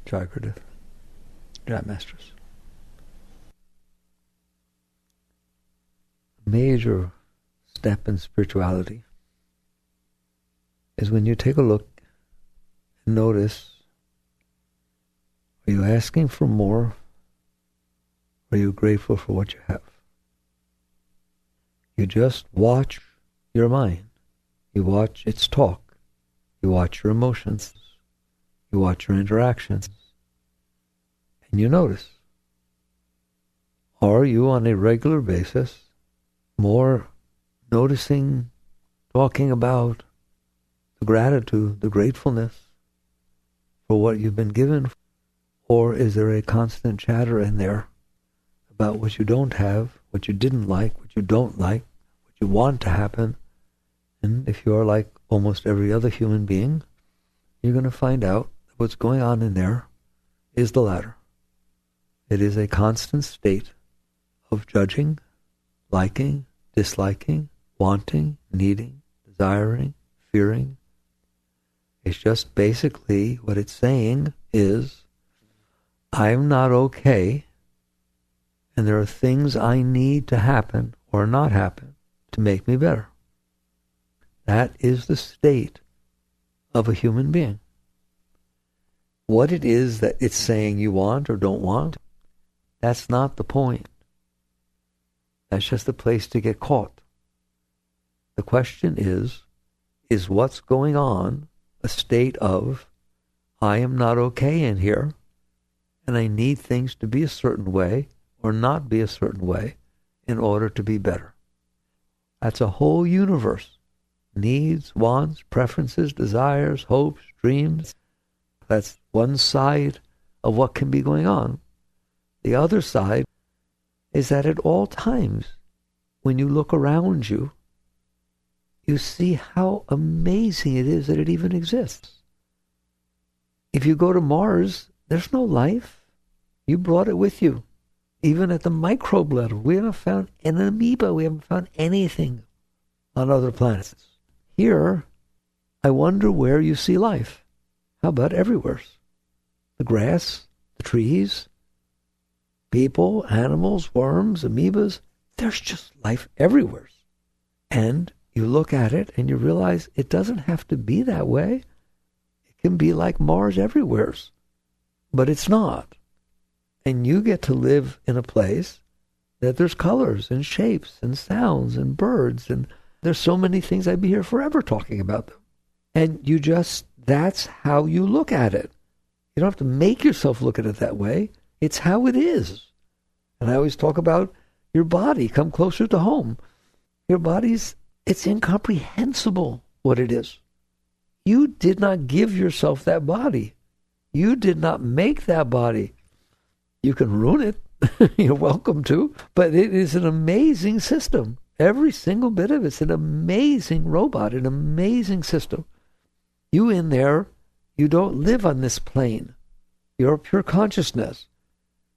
Jagrata, Jat Masters. A major step in spirituality is when you take a look and notice, are you asking for more? Or are you grateful for what you have? You just watch your mind. You watch its talk. You watch your emotions. You watch your interactions. And you notice, are you on a regular basis more noticing, talking about the gratitude, the gratefulness for what you've been given? Or is there a constant chatter in there about what you don't have, what you didn't like, what you don't like, what you want to happen? And if you're like almost every other human being, you're going to find out that what's going on in there is the latter. It is a constant state of judging, liking, disliking, wanting, needing, desiring, fearing. It's just basically what it's saying is, I'm not okay, and there are things I need to happen or not happen to make me better. That is the state of a human being. What it is that it's saying you want or don't want, that's not the point. That's just a place to get caught. The question is what's going on a state of, I am not okay in here, and I need things to be a certain way or not be a certain way in order to be better. That's a whole universe. Needs, wants, preferences, desires, hopes, dreams. That's one side of what can be going on. The other side is that at all times, when you look around you, you see how amazing it is that it even exists. If you go to Mars, there's no life. You brought it with you. Even at the microbe level, we haven't found an amoeba. We haven't found anything on other planets. Here, I wonder where you see life. How about everywhere? The grass, the trees, people, animals, worms, amoebas. There's just life everywhere. And you look at it and you realize it doesn't have to be that way. It can be like Mars everywhere. But it's not. And you get to live in a place that there's colors and shapes and sounds and birds, and there's so many things. I'd be here forever talking about them. And that's how you look at it. You don't have to make yourself look at it that way. It's how it is. And I always talk about your body. Come closer to home. Your body's, it's incomprehensible what it is. You did not give yourself that body. You did not make that body. You can ruin it. You're welcome to. But it is an amazing system. Every single bit of it's an amazing robot, an amazing system. You in there, you don't live on this plane. You're pure consciousness.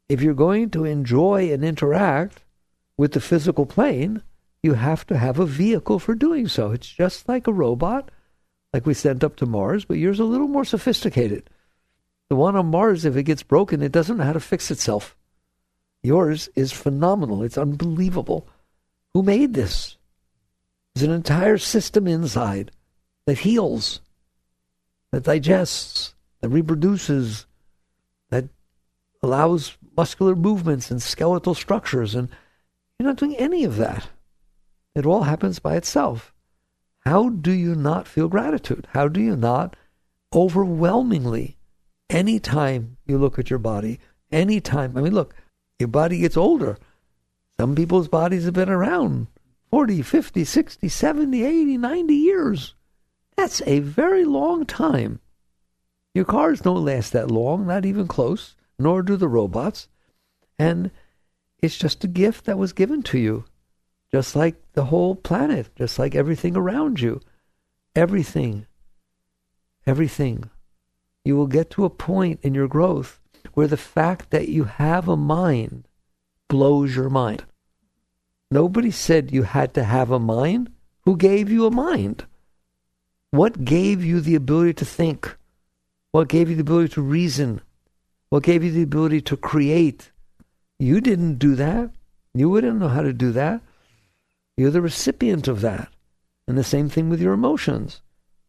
If you're going to enjoy and interact with the physical plane, you have to have a vehicle for doing so. It's just like a robot, like we sent up to Mars, but yours is a little more sophisticated. The one on Mars, if it gets broken, it doesn't know how to fix itself. Yours is phenomenal. It's unbelievable. Who made this? There's an entire system inside that heals, that digests, that reproduces, that allows muscular movements and skeletal structures, and you're not doing any of that. It all happens by itself. How do you not feel gratitude? How do you not overwhelmingly, anytime you look at your body, anytime, look, your body gets older. Some people's bodies have been around 40, 50, 60, 70, 80, 90 years. That's a very long time. Your cars don't last that long, not even close, nor do the robots. And it's just a gift that was given to you, just like the whole planet, just like everything around you. Everything. You will get to a point in your growth where the fact that you have a mind blows your mind. Nobody said you had to have a mind. Who gave you a mind? What gave you the ability to think? What gave you the ability to reason? What gave you the ability to create? You didn't do that. You wouldn't know how to do that. You're the recipient of that. And the same thing with your emotions.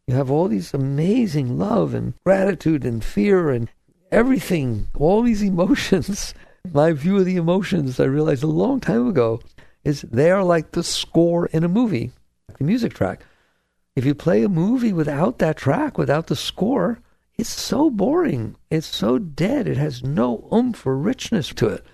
You have all these amazing love and gratitude and fear and everything, all these emotions. My view of the emotions, I realized a long time ago, is they are like the score in a movie, the music track. If you play a movie without that track, without the score, it's so boring. It's so dead. It has no oomph or richness to it.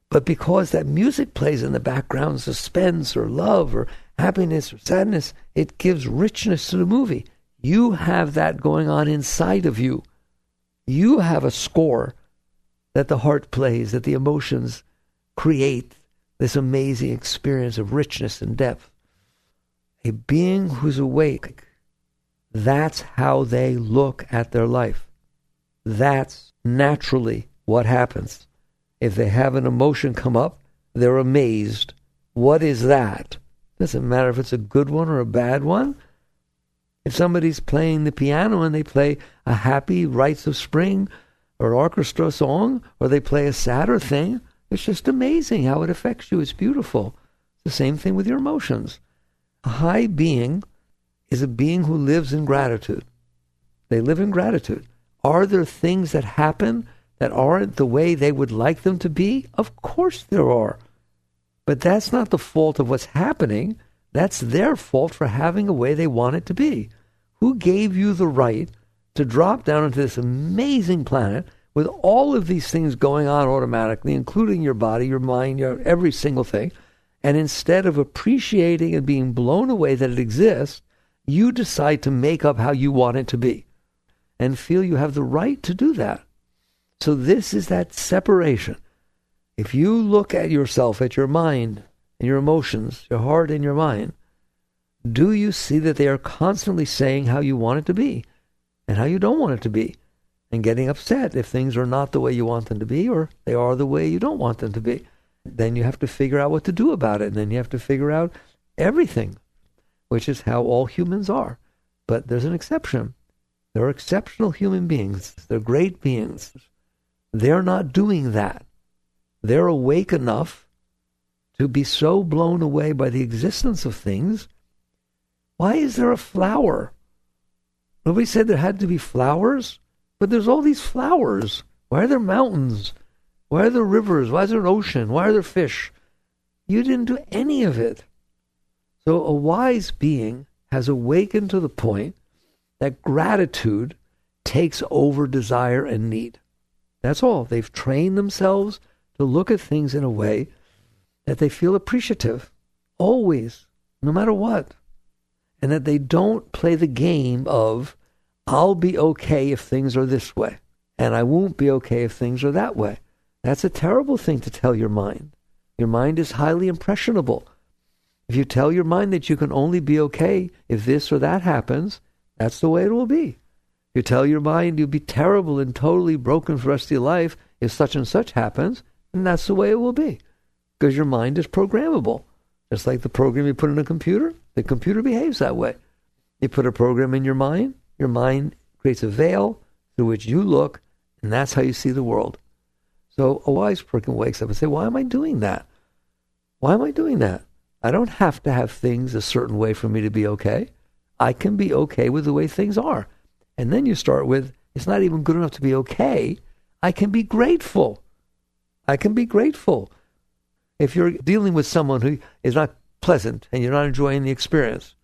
But because that music plays in the background, suspense or love or happiness or sadness, it gives richness to the movie. You have that going on inside of you. You have a score that the heart plays, that the emotions create this amazing experience of richness and depth. A being who's awake, that's how they look at their life. That's naturally what happens. If they have an emotion come up, they're amazed. What is that? Doesn't matter if it's a good one or a bad one. If somebody's playing the piano and they play a happy Rites of Spring or orchestra song, or they play a sadder thing, it's just amazing how it affects you. It's beautiful. It's the same thing with your emotions. A high being is a being who lives in gratitude. They live in gratitude. Are there things that happen that aren't the way they would like them to be? Of course there are. But that's not the fault of what's happening. That's their fault for having a way they want it to be. Who gave you the right to drop down into this amazing planet with all of these things going on automatically, including your body, your mind, your every single thing, and instead of appreciating and being blown away that it exists, you decide to make up how you want it to be and feel you have the right to do that. So this is that separation. If you look at yourself, at your mind and your emotions, your heart and your mind, do you see that they are constantly saying how you want it to be and how you don't want it to be, and getting upset if things are not the way you want them to be or they are the way you don't want them to be? Then you have to figure out what to do about it, and then you have to figure out everything, which is how all humans are. But there's an exception. There are exceptional human beings. They're great beings. They're not doing that. They're awake enough to be so blown away by the existence of things. Why is there a flower? Nobody said there had to be flowers, but there's all these flowers. Why are there mountains? Why are there rivers? Why is there an ocean? Why are there fish? You didn't do any of it. So a wise being has awakened to the point that gratitude takes over desire and need. That's all. They've trained themselves to look at things in a way that they feel appreciative, always, no matter what. And that they don't play the game of, I'll be okay if things are this way, and I won't be okay if things are that way. That's a terrible thing to tell your mind. Your mind is highly impressionable. If you tell your mind that you can only be okay if this or that happens, that's the way it will be. You tell your mind you'll be terrible and totally broken for the rest of your life if such and such happens, and that's the way it will be. Because your mind is programmable. Just like the program you put in a computer, the computer behaves that way. You put a program in your mind creates a veil through which you look, and that's how you see the world. So a wise person wakes up and says, why am I doing that? Why am I doing that? I don't have to have things a certain way for me to be okay. I can be okay with the way things are. And then you start with, it's not even good enough to be okay. I can be grateful. I can be grateful. If you're dealing with someone who is not pleasant and you're not enjoying the experience,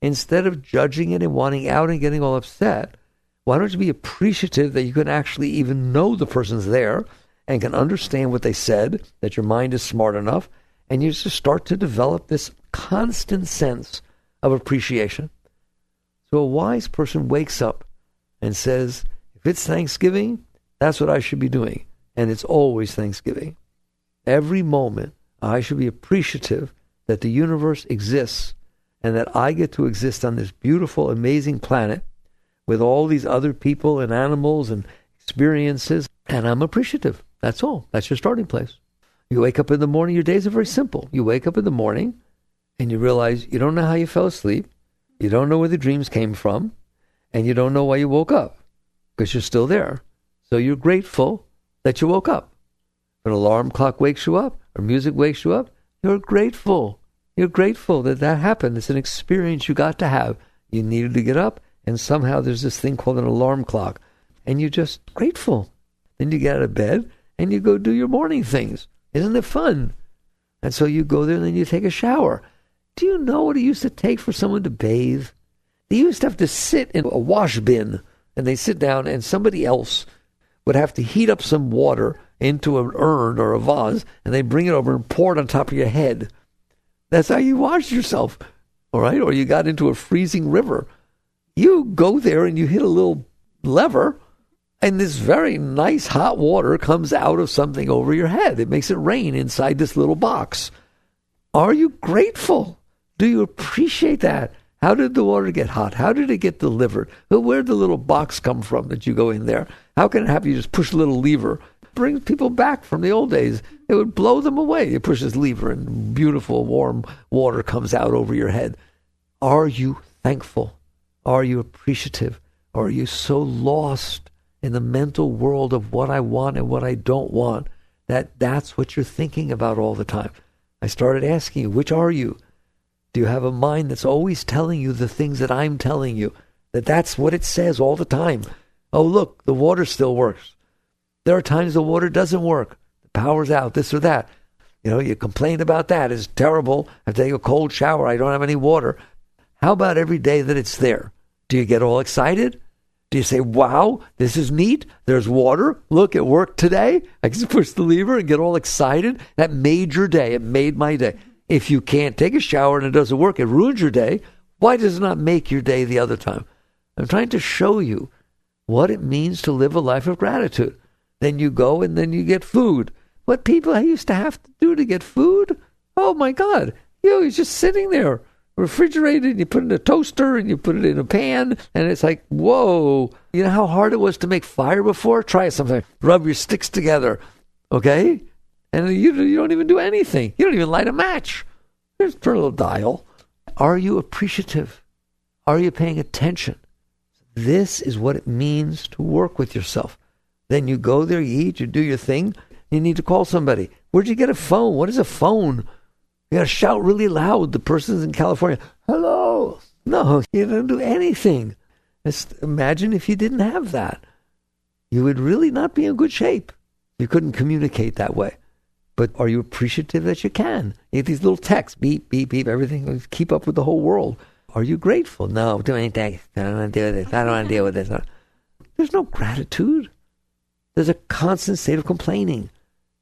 instead of judging it and wanting out and getting all upset, why don't you be appreciative that you can actually even know the person's there and can understand what they said, that your mind is smart enough, and you just start to develop this constant sense of appreciation. So a wise person wakes up and says, if it's Thanksgiving, that's what I should be doing. And it's always Thanksgiving. Every moment, I should be appreciative that the universe exists and that I get to exist on this beautiful, amazing planet with all these other people and animals and experiences, and I'm appreciative. That's all. That's your starting place. You wake up in the morning, your days are very simple. You wake up in the morning and you realize you don't know how you fell asleep, you don't know where the dreams came from, and you don't know why you woke up. because you're still there. So you're grateful that you woke up. If an alarm clock wakes you up or music wakes you up, you're grateful. You're grateful that that happened. It's an experience you got to have. You needed to get up, and somehow there's this thing called an alarm clock, and you're just grateful. Then you get out of bed, and you go do your morning things. Isn't it fun? And so you go there, and then you take a shower. Do you know what it used to take for someone to bathe? They used to have to sit in a wash bin, and they sit down, and somebody else would have to heat up some water into an urn or a vase, and they bring it over and pour it on top of your head. That's how you wash yourself, all right? Or you got into a freezing river. You go there and you hit a little lever, and this very nice hot water comes out of something over your head. It makes it rain inside this little box. Are you grateful? Do you appreciate that? How did the water get hot? How did it get delivered? Where did the little box come from that you go in there? How can it have you just push a little lever? Brings people back from the old days. It would blow them away. You push this lever and beautiful warm water comes out over your head. Are you thankful? Are you appreciative? Or are you so lost in the mental world of what I want and what I don't want that that's what you're thinking about all the time? I started asking you, which are you? Do you have a mind that's always telling you the things that I'm telling you? That's what it says all the time. Oh, look, the water still works. There are times the water doesn't work. The power's out, this or that. You complain about that. It's terrible. I take a cold shower. I don't have any water. How about every day that it's there? Do you get all excited? Do you say, wow, this is neat. There's water. Look, it worked today. I can push the lever and get all excited. That made your day. It made my day. If you can't take a shower and it doesn't work, it ruins your day. Why does it not make your day the other time? I'm trying to show you what it means to live a life of gratitude. Then you go and then you get food. What people used to have to do to get food? Oh, my God. He's just sitting there, refrigerated. You put it in a toaster and you put it in a pan. And it's like, whoa. You know how hard it was to make fire before? Try it sometime. Rub your sticks together, okay? And you don't even do anything. You don't even light a match. Just turn a little dial. Are you appreciative? Are you paying attention? This is what it means to work with yourself. Then you go there, you eat, you do your thing. You need to call somebody. Where'd you get a phone? What is a phone? You got to shout really loud. The person's in California. Hello. No, you don't do anything. Just imagine if you didn't have that. You would really not be in good shape. You couldn't communicate that way. But are you appreciative that you can? You get these little texts, beep, beep, beep, everything. Keep up with the whole world. Are you grateful? No, too many texts. I don't want to deal with this. I don't want to deal with this. There's no gratitude. There's a constant state of complaining.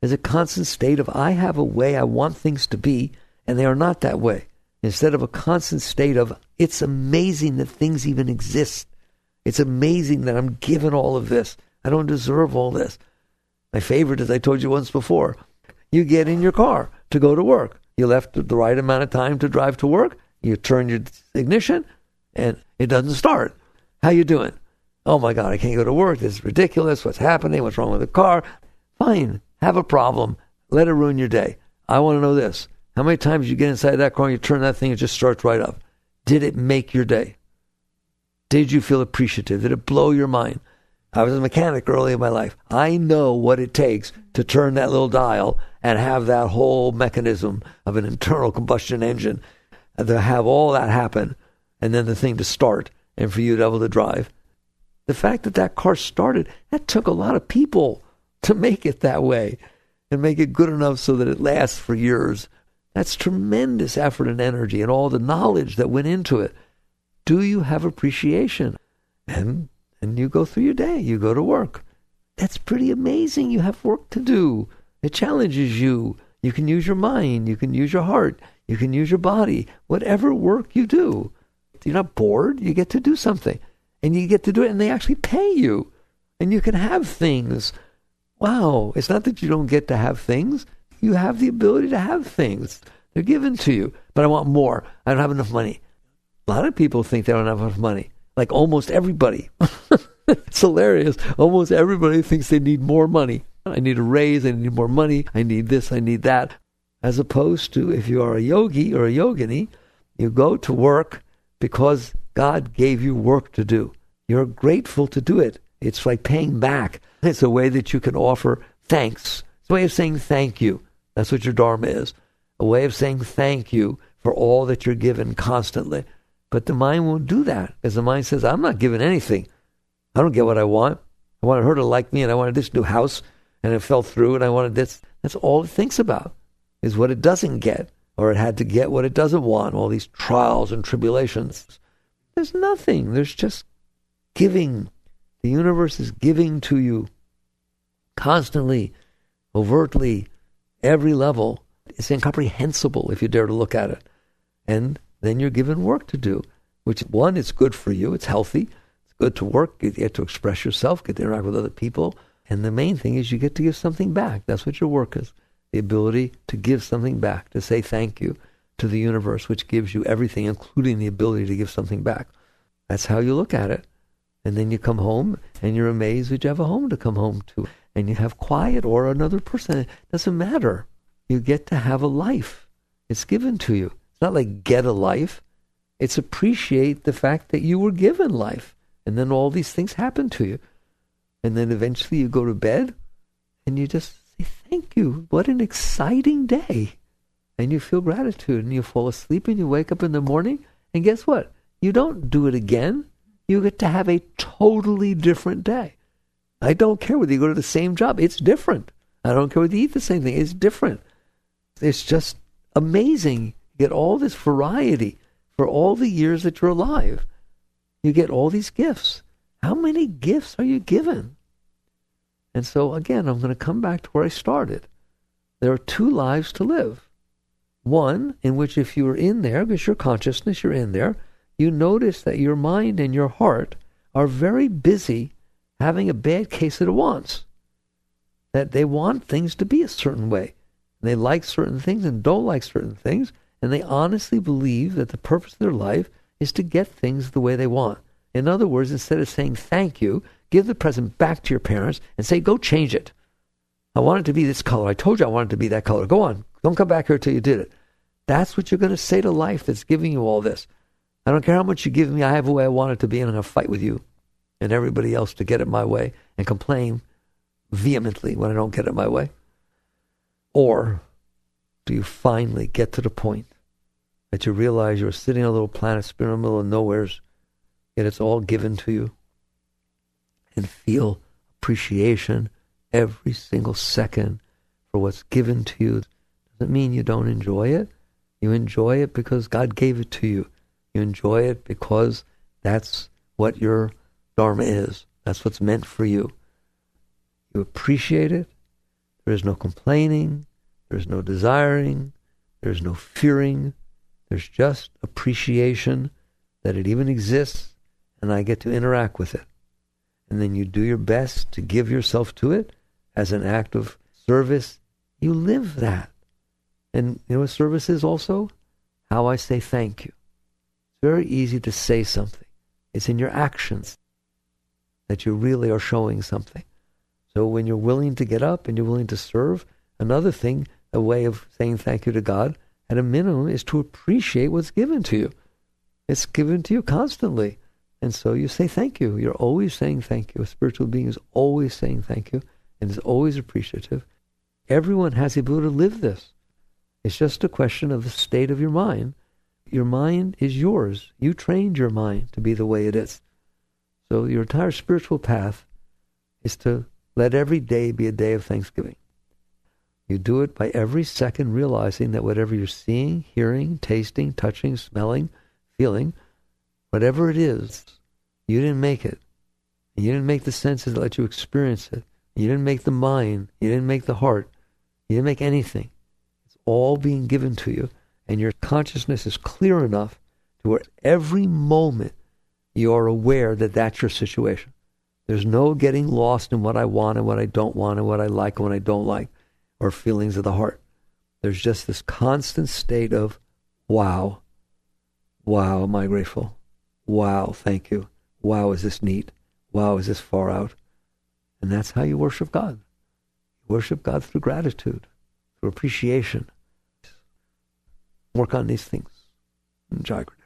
There's a constant state of, I have a way I want things to be, and they are not that way. Instead of a constant state of, it's amazing that things even exist. It's amazing that I'm given all of this. I don't deserve all this. My favorite, as I told you once before, you get in your car to go to work. You left the right amount of time to drive to work. You turn your ignition, and it doesn't start. How you doing? Oh, my God, I can't go to work. This is ridiculous. What's happening? What's wrong with the car? Fine. Have a problem. Let it ruin your day. I want to know this. How many times you get inside that car and you turn that thing and it just starts right up? Did it make your day? Did you feel appreciative? Did it blow your mind? I was a mechanic early in my life. I know what it takes to turn that little dial and have that whole mechanism of an internal combustion engine, to have all that happen, and then the thing to start, and for you to be able to drive. The fact that that car started, that took a lot of people to make it that way and make it good enough so that it lasts for years. That's tremendous effort and energy and all the knowledge that went into it. Do you have appreciation? And you go through your day. You go to work. That's pretty amazing. You have work to do. It challenges you. You can use your mind. You can use your heart. You can use your body. Whatever work you do. You're not bored. You get to do something. And you get to do it, and they actually pay you. And you can have things. Wow. It's not that you don't get to have things. You have the ability to have things. They're given to you. But I want more. I don't have enough money. A lot of people think they don't have enough money. Like almost everybody. It's hilarious. Almost everybody thinks they need more money. I need a raise. I need more money. I need this. I need that. As opposed to if you are a yogi or a yogini, you go to work because God gave you work to do. You're grateful to do it. It's like paying back. It's a way that you can offer thanks. It's a way of saying thank you. That's what your Dharma is. A way of saying thank you for all that you're given constantly. But the mind won't do that, because the mind says, I'm not giving anything. I don't get what I want. I wanted her to like me, and I wanted this new house, and it fell through, and I wanted this. That's all it thinks about, is what it doesn't get, or it had to get what it doesn't want, all these trials and tribulations. There's nothing. There's just giving. The universe is giving to you constantly, overtly, every level. It's incomprehensible if you dare to look at it. And then you're given work to do, which, one, it's good for you. It's healthy. It's good to work. You get to express yourself, get to interact with other people. And the main thing is you get to give something back. That's what your work is. The ability to give something back, to say thank you to the universe, which gives you everything, including the ability to give something back. That's how you look at it. And then you come home and you're amazed that you have a home to come home to. And you have quiet or another person. It doesn't matter. You get to have a life. It's given to you. It's not like get a life. It's appreciate the fact that you were given life. And then all these things happen to you. And then eventually you go to bed and you just say, thank you. What an exciting day. And you feel gratitude and you fall asleep and you wake up in the morning. And guess what? You don't do it again. You get to have a totally different day. I don't care whether you go to the same job. It's different. I don't care whether you eat the same thing. It's different. It's just amazing. You get all this variety for all the years that you're alive. You get all these gifts. How many gifts are you given? And so, again, I'm going to come back to where I started. There are two lives to live. One in which if you are in there, because your consciousness, you're in there, you notice that your mind and your heart are very busy having a bad case of the wants. That they want things to be a certain way. And they like certain things and don't like certain things. And they honestly believe that the purpose of their life is to get things the way they want. In other words, instead of saying thank you, give the present back to your parents and say, go change it. I want it to be this color. I told you I want it to be that color. Go on. Don't come back here till you did it. That's what you're going to say to life that's giving you all this. I don't care how much you give me. I have the way I want it to be, and I'm going to fight with you and everybody else to get it my way and complain vehemently when I don't get it my way. Or do you finally get to the point that you realize you're sitting on a little planet spinning in the middle of nowheres, yet it's all given to you, and feel appreciation every single second for what's given to you? Doesn't mean you don't enjoy it. You enjoy it because God gave it to you. You enjoy it because that's what your Dharma is. That's what's meant for you. You appreciate it. There is no complaining. There's no desiring. There's no fearing. There's just appreciation that it even exists, and I get to interact with it. And then you do your best to give yourself to it as an act of service. You live that. And you know what service is also? How I say thank you. It's very easy to say something. It's in your actions that you really are showing something. So when you're willing to get up and you're willing to serve, another thing, a way of saying thank you to God, at a minimum, is to appreciate what's given to you. It's given to you constantly. And so you say thank you. You're always saying thank you. A spiritual being is always saying thank you and is always appreciative. Everyone has the ability to live this. It's just a question of the state of your mind. Your mind is yours. You trained your mind to be the way it is. So your entire spiritual path is to let every day be a day of thanksgiving. You do it by every second realizing that whatever you're seeing, hearing, tasting, touching, smelling, feeling, whatever it is, you didn't make it. You didn't make the senses that let you experience it. You didn't make the mind. You didn't make the heart. You didn't make anything. It's all being given to you. And your consciousness is clear enough to where every moment you are aware that that's your situation. There's no getting lost in what I want and what I don't want and what I like and what I don't like, or feelings of the heart. There's just this constant state of, wow, wow, am I grateful? Wow, thank you. Wow, is this neat? Wow, is this far out? And that's how you worship God. You worship God through gratitude, through appreciation. Work on these things. Jai Guru.